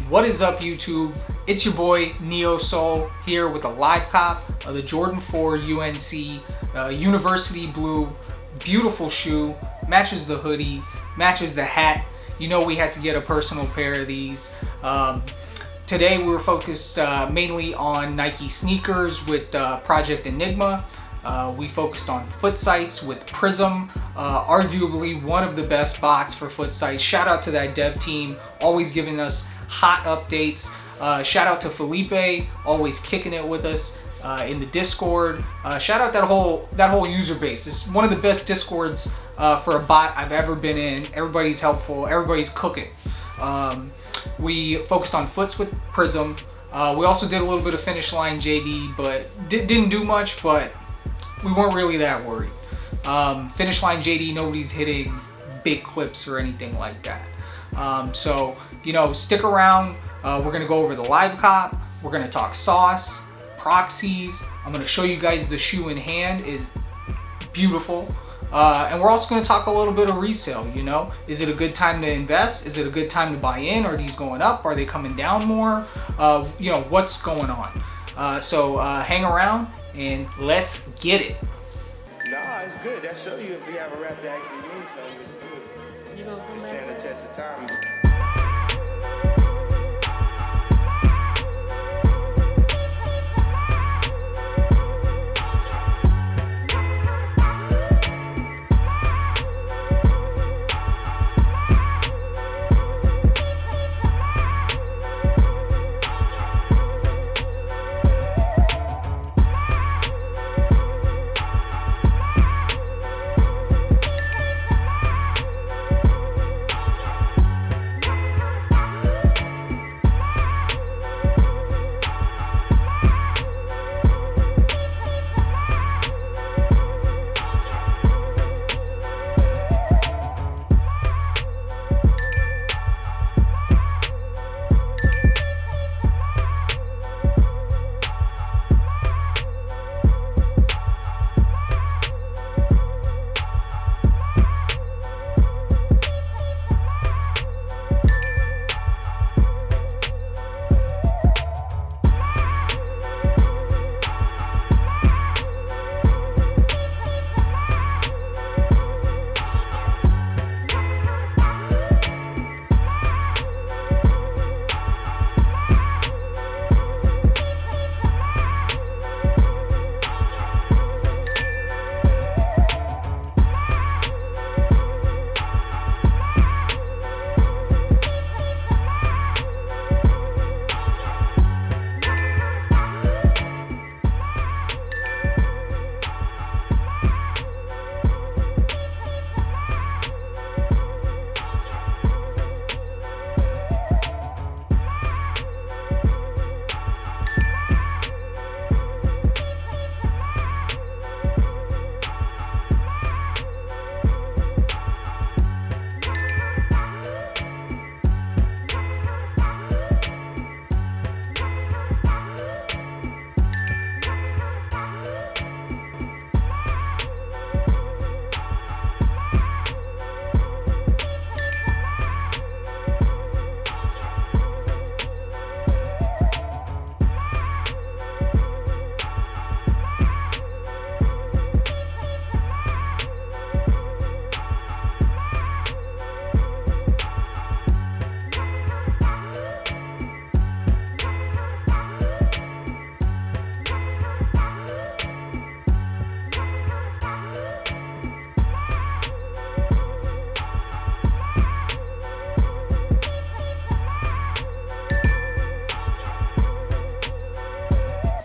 What is up, YouTube? It's your boy Neo Soul here with a live cop of the Jordan 4 UNC University Blue. Beautiful shoe, matches the hoodie, matches the hat. You know we had to get a personal pair of these. Today we were focused mainly on Nike sneakers with Project Enigma. We focused on foot sites with Prism, arguably one of the best bots for foot sites. Shout out to that dev team, always giving us hot updates. Shout out to Felipe, always kicking it with us in the Discord. Shout out that whole user base. It's one of the best Discords for a bot I've ever been in. Everybody's helpful, everybody's cooking. We focused on foots with Prism. We also did a little bit of Finish Line JD, but didn't do much, but we weren't really that worried. Finish Line JD, nobody's hitting big clips or anything like that. So, you know, stick around. We're gonna go over the live cop. We're gonna talk sauce, Proxies. I'm gonna show you guys the shoe in hand is beautiful. And we're also gonna talk a little bit of resale, you know. Is it a good time to invest? Is it a good time to buy in? Are these going up? Are they coming down more? You know, what's going on? So hang around and let's get it. Nah, it's good. That show you if you have a rap that actually means something, it's good. You gonna stand the test of time.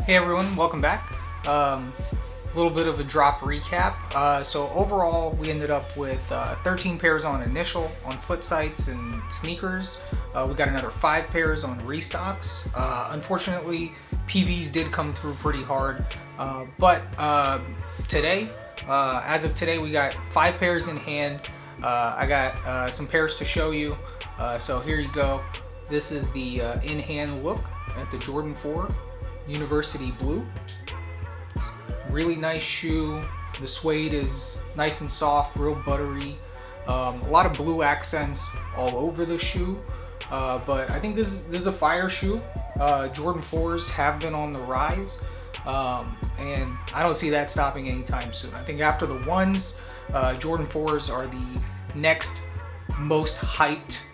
Hey everyone, welcome back. A little bit of a drop recap. So overall, we ended up with 13 pairs on initial on foot sites and sneakers. We got another 5 pairs on restocks. Unfortunately, PVs did come through pretty hard. But today, as of today, we got 5 pairs in hand. I got some pairs to show you. So here you go. This is the in-hand look at the Jordan 4 University Blue. Really nice shoe. The suede is nice and soft, real buttery. A lot of blue accents all over the shoe. But I think this is a fire shoe. Jordan 4s have been on the rise, and I don't see that stopping anytime soon. I think after the 1s, Jordan 4s are the next most hyped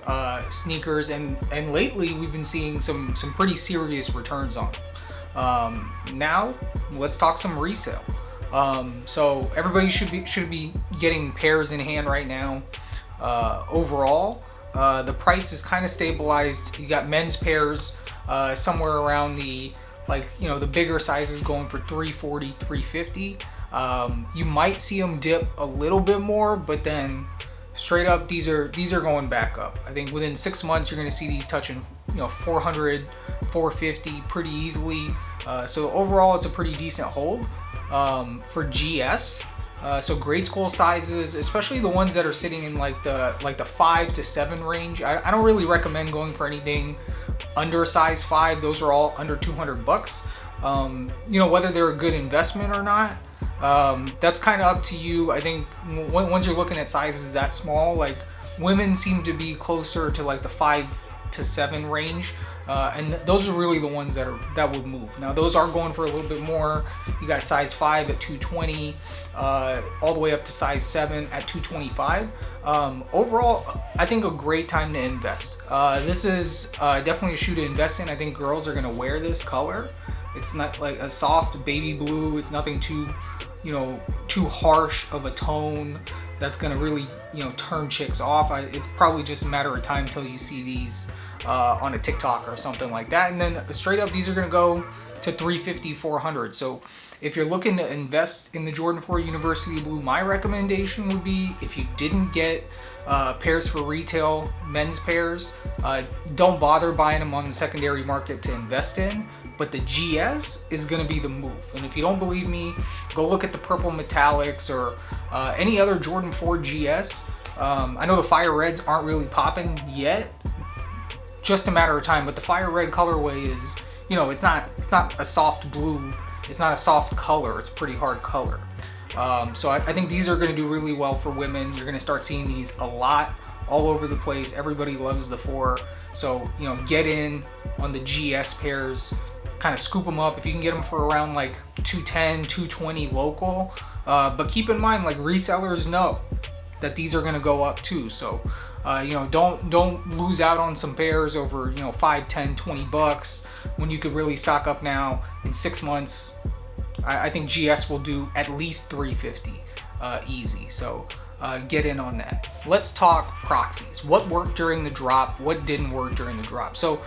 sneakers, and lately we've been seeing some pretty serious returns on them. Now let's talk some resale. So everybody should be getting pairs in hand right now. Overall, the price is kind of stabilized. You got men's pairs somewhere around the, like, you know, the bigger sizes going for $340, $350. You might see them dip a little bit more, but then straight up these are going back up. I think within 6 months you're going to see these touching, you know, 400, 450 pretty easily. So overall it's a pretty decent hold for GS. So grade school sizes, especially the ones that are sitting in like the 5 to 7 range. I don't really recommend going for anything under size 5. Those are all under $200. You know, whether they're a good investment or not, that's kind of up to you. I think once you're looking at sizes that small, like women seem to be closer to like the 5 to 7 range. And those are really the ones that would move. Now those are going for a little bit more. You got size 5 at $220, all the way up to size 7 at $225. Overall, I think a great time to invest. This is definitely a shoe to invest in. I think girls are going to wear this color. It's not like a soft baby blue. It's nothing too, you know, too harsh of a tone that's going to really, you know, turn chicks off. It's probably just a matter of time till you see these on a TikTok or something like that. And then straight up, these are going to go to $350, $400. So if you're looking to invest in the Jordan 4 University Blue, my recommendation would be, if you didn't get pairs for retail, men's pairs, don't bother buying them on the secondary market to invest in. But the GS is going to be the move. And if you don't believe me, go look at the purple metallics or any other Jordan 4 GS. I know the fire reds aren't really popping yet, just a matter of time, but the fire red colorway is, you know, it's not a soft blue, it's not a soft color, it's a pretty hard color. So I think these are going to do really well for women. You're going to start seeing these a lot all over the place. Everybody loves the 4, so, you know, get in on the GS pairs, kind of scoop them up if you can get them for around like $210, $220 local. But keep in mind, like, resellers know that these are going to go up too, so you know, don't lose out on some pairs over, you know, $5, $10, $20 when you could really stock up now. In 6 months, I think GS will do at least $350 easy. So get in on that. Let's talk Proxies. What worked during the drop? What didn't work during the drop? So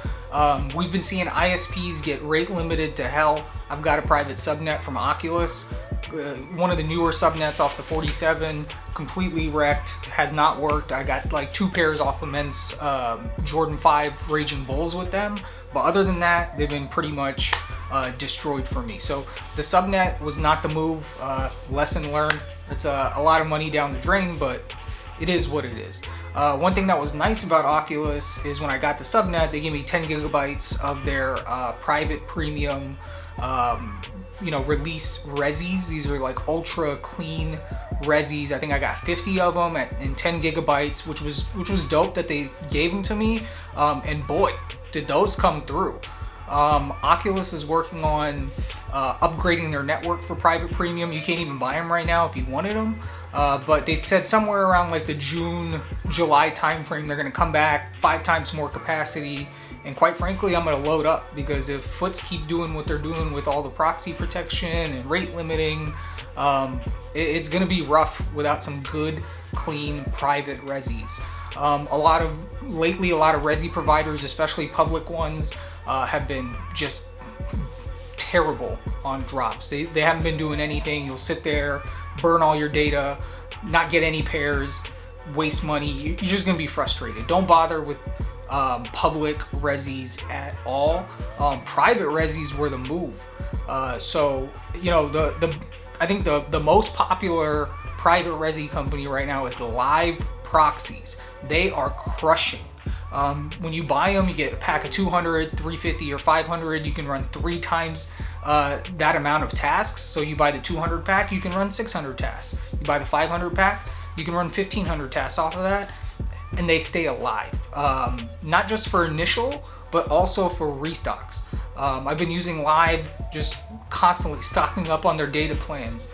we've been seeing ISPs get rate limited to hell. I've got a private subnet from Oculus. One of the newer subnets off the 47, completely wrecked, has not worked. I got like 2 pairs off of men's Jordan 5 Raging Bulls with them, but other than that, they've been pretty much destroyed for me. So the subnet was not the move. Lesson learned. It's a lot of money down the drain, but it is what it is. One thing that was nice about Oculus is when I got the subnet, they gave me 10 gigabytes of their private premium you know, release resis. These are like ultra clean resis. I think I got 50 of them in 10 gigabytes, which was dope that they gave them to me. And boy, did those come through. Oculus is working on upgrading their network for private premium. You can't even buy them right now if you wanted them. But they said somewhere around like the June, July timeframe, they're going to come back 5 times more capacity. And quite frankly, I'm going to load up, because if Foots keep doing what they're doing with all the proxy protection and rate limiting, it's going to be rough without some good, clean, private resis. Lately, a lot of resi providers, especially public ones, have been just terrible on drops. They haven't been doing anything. You'll sit there, burn all your data, not get any pairs, waste money. You're just going to be frustrated. Don't bother with public resis at all. Private resis were the move. So, you know, I think the most popular private resi company right now is Live Proxies. They are crushing. When you buy them, you get a pack of 200, 350, or 500. You can run 3 times that amount of tasks. So you buy the 200 pack, you can run 600 tasks. You buy the 500 pack, you can run 1500 tasks off of that. and they stay alive. Not just for initial, but also for restocks. I've been using Live, just constantly stocking up on their data plans,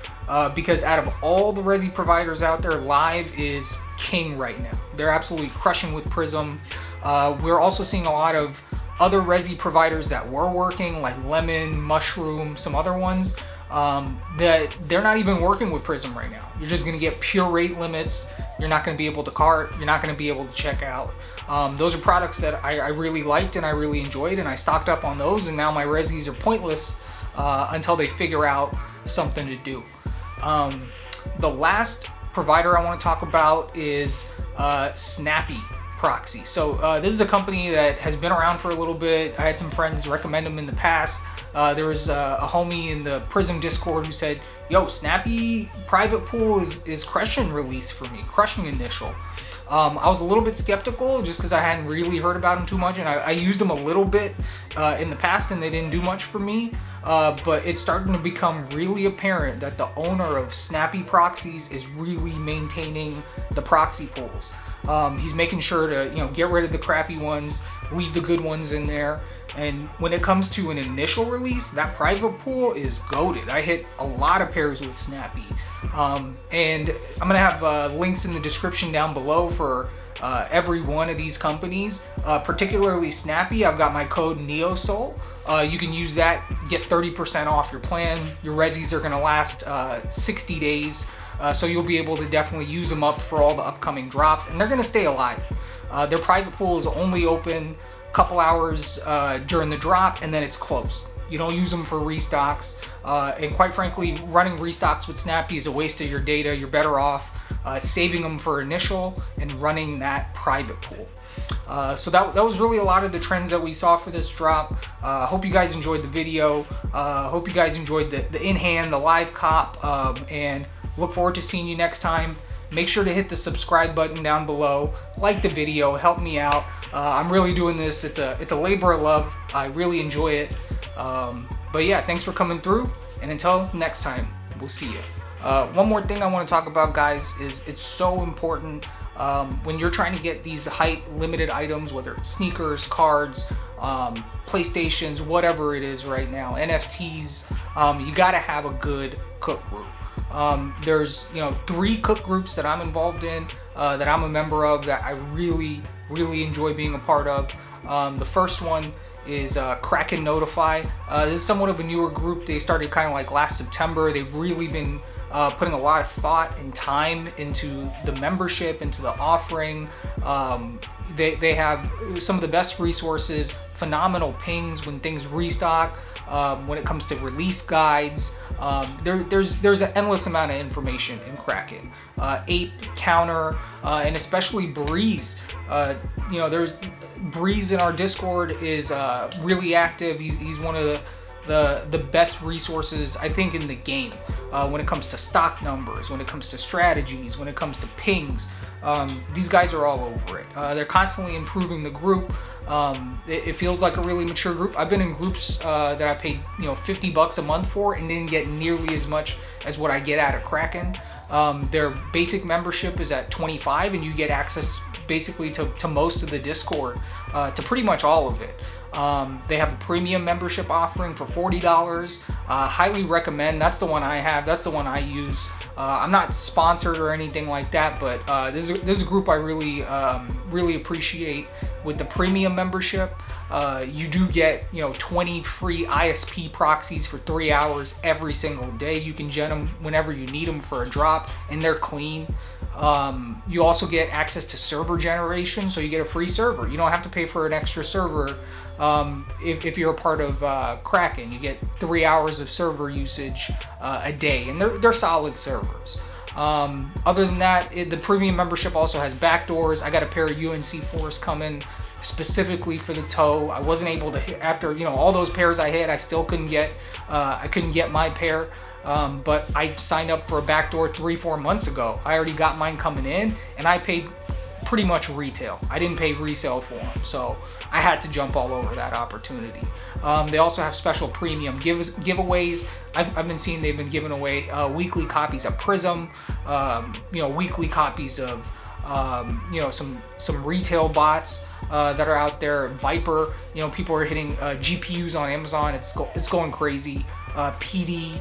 because out of all the resi providers out there, Live is king right now. They're absolutely crushing with Prism. We're also seeing a lot of other resi providers that were working, like Lemon, Mushroom, some other ones, that they're not even working with Prism right now. You're just going to get pure rate limits. You're not going to be able to cart. You're not going to be able to check out. Those are products that I really liked and I really enjoyed, and I stocked up on those, and now my resis are pointless until they figure out something to do. The last provider I want to talk about is Snappy Proxies. So this is a company that has been around for a little bit. I had some friends recommend them in the past. There was a homie in the Prism Discord who said, yo, Snappy private pool is crushing release for me, crushing initial. I was a little bit skeptical just because I hadn't really heard about them too much, and I used them a little bit in the past and they didn't do much for me. But it's starting to become really apparent that the owner of Snappy Proxies is really maintaining the proxy pools. He's making sure to, get rid of the crappy ones, leave the good ones in there. And when it comes to an initial release, that private pool is goated. I hit a lot of pairs with Snappy. And I'm gonna have links in the description down below for every one of these companies. Particularly Snappy, I've got my code NEOSOL. You can use that, get 30% off your plan. Your resis are gonna last 60 days. So you'll be able to definitely use them up for all the upcoming drops, and they're gonna stay alive. Their private pool is only open a couple hours during the drop, and then it's closed. You don't use them for restocks, and quite frankly, running restocks with Snappy is a waste of your data. You're better off saving them for initial and running that private pool. So that was really a lot of the trends that we saw for this drop. Hope you guys enjoyed the video. Hope you guys enjoyed the in-hand, the live cop, and look forward to seeing you next time. Make sure to hit the subscribe button down below. Like the video, help me out. I'm really doing this. It's a labor of love. I really enjoy it. But yeah, thanks for coming through, and until next time, we'll see you. One more thing I want to talk about, guys, is it's so important when you're trying to get these height limited items, whether it's sneakers, cards, PlayStations, whatever it is right now, NFTs, you got to have a good cook group. There's 3 cook groups that I'm involved in, that I'm a member of, that I really enjoy being a part of. The first one is Kraken Notify. This is somewhat of a newer group. They started kind of like last September. They've really been putting a lot of thought and time into the membership, into the offering. They have some of the best resources, phenomenal pings when things restock, when it comes to release guides. There's an endless amount of information in Kraken. Ape, Counter, and especially Breeze. There's Breeze in our Discord is really active. He's one of the best resources, I think, in the game when it comes to stock numbers, when it comes to strategies, when it comes to pings. These guys are all over it. They're constantly improving the group. It feels like a really mature group. I've been in groups that I paid $50 a month for and didn't get nearly as much as what I get out of Kraken. Their basic membership is at $25, and you get access basically to most of the Discord, to pretty much all of it. They have a premium membership offering for $40. Highly recommend. That's the one I have. That's the one I use. I'm not sponsored or anything like that, but this is a group I really appreciate. With the premium membership, you do get 20 free ISP proxies for 3 hours every single day. You can gen them whenever you need them for a drop, and they're clean. You also get access to server generation, so you get a free server. You don't have to pay for an extra server if you're a part of Kraken. You get 3 hours of server usage a day, and they're solid servers. Other than that, the premium membership also has backdoors. I got a pair of UNC4s coming specifically for the toe. I wasn't able to hit, after all those pairs I hit, I still couldn't get my pair. But I signed up for a backdoor 3-4 months ago. I already got mine coming in, and I paid pretty much retail. I didn't pay resale for them, so I had to jump all over that opportunity. They also have special premium giveaways. I've been seeing they've been giving away weekly copies of Prism, weekly copies of you know, some retail bots that are out there. Viper, you know, people are hitting GPUs on Amazon. It's going crazy. PD,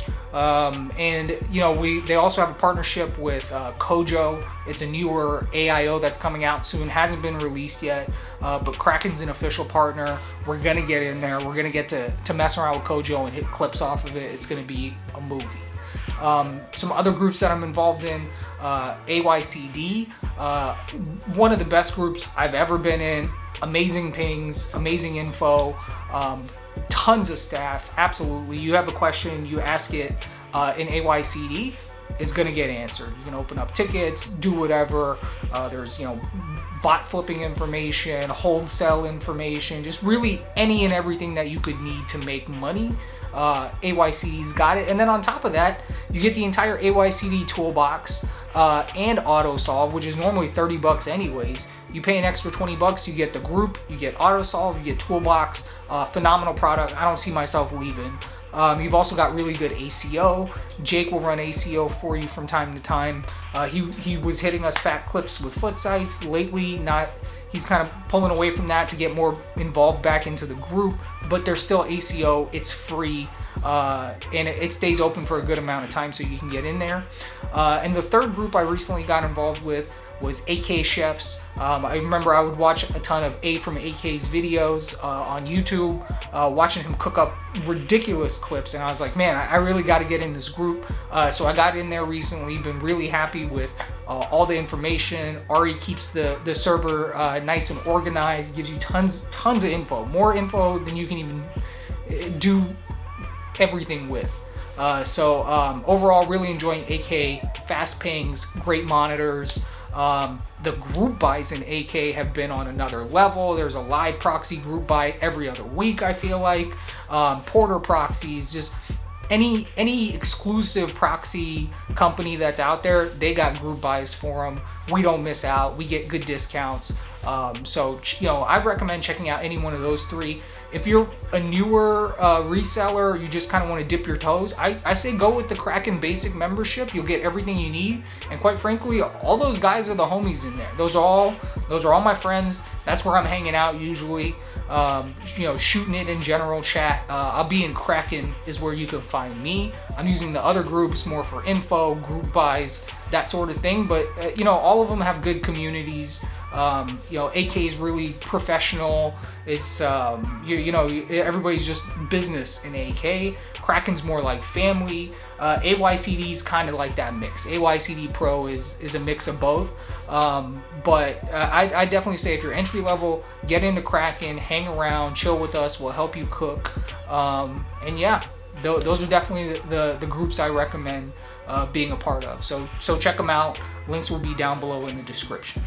and you know, they also have a partnership with Kojo. It's a newer AIO that's coming out soon. Hasn't been released yet, but Kraken's an official partner. We're gonna get in there. We're gonna get to mess around with Kojo and hit clips off of it. It's gonna be a movie. Some other groups that I'm involved in, AYCD, one of the best groups I've ever been in. Amazing pings, amazing info, tons of staff. Absolutely. You have a question, you ask it in AYCD, it's going to get answered. You can open up tickets, do whatever. There's, you know, bot flipping information, hold sell information, just really any and everything that you could need to make money. AYCD's got it. And then on top of that, you get the entire AYCD toolbox and auto solve, which is normally $30 anyways. You pay an extra $20, you get the group, you get auto solve, you get toolbox. Phenomenal product. I don't see myself leaving. You've also got really good ACO. Jake will run ACO for you from time to time. He was hitting us fat clips with foot sites lately. He's kind of pulling away from that to get more involved back into the group, but there's still ACO. It's free, and it stays open for a good amount of time, so you can get in there. And the third group I recently got involved with was AK Chefs. I remember I would watch a ton of A from AK's videos on YouTube, watching him cook up ridiculous clips, and I was like, man, I really got to get in this group. So I got in there recently, been really happy with all the information. Ari keeps the server nice and organized, gives you tons of info, more info than you can even do everything with. So overall, really enjoying AK, fast pings, great monitors. The group buys in AK have been on another level. There's a live proxy group buy every other week, I feel like. Porter Proxies, just any exclusive proxy company that's out there, they got group buys for them. We don't miss out. We get good discounts. So, you know, I recommend checking out any one of those three. If you're a newer reseller, you just kind of want to dip your toes, I say go with the Kraken Basic membership. You'll get everything you need, and quite frankly, all those guys are the homies in there. Those are all my friends. That's where I'm hanging out usually. You know, shooting it in general chat. I'll be in Kraken is where you can find me. I'm using the other groups more for info, group buys, that sort of thing. But you know, all of them have good communities. You know, AK is really professional. It's you know, everybody's just business in AK. Kraken's more like family. AYCD is kind of like that mix. AYCD Pro is a mix of both. But I definitely say if you're entry level, get into Kraken, hang around, chill with us. We'll help you cook. And yeah, those are definitely the groups I recommend being a part of. So check them out. Links will be down below in the description.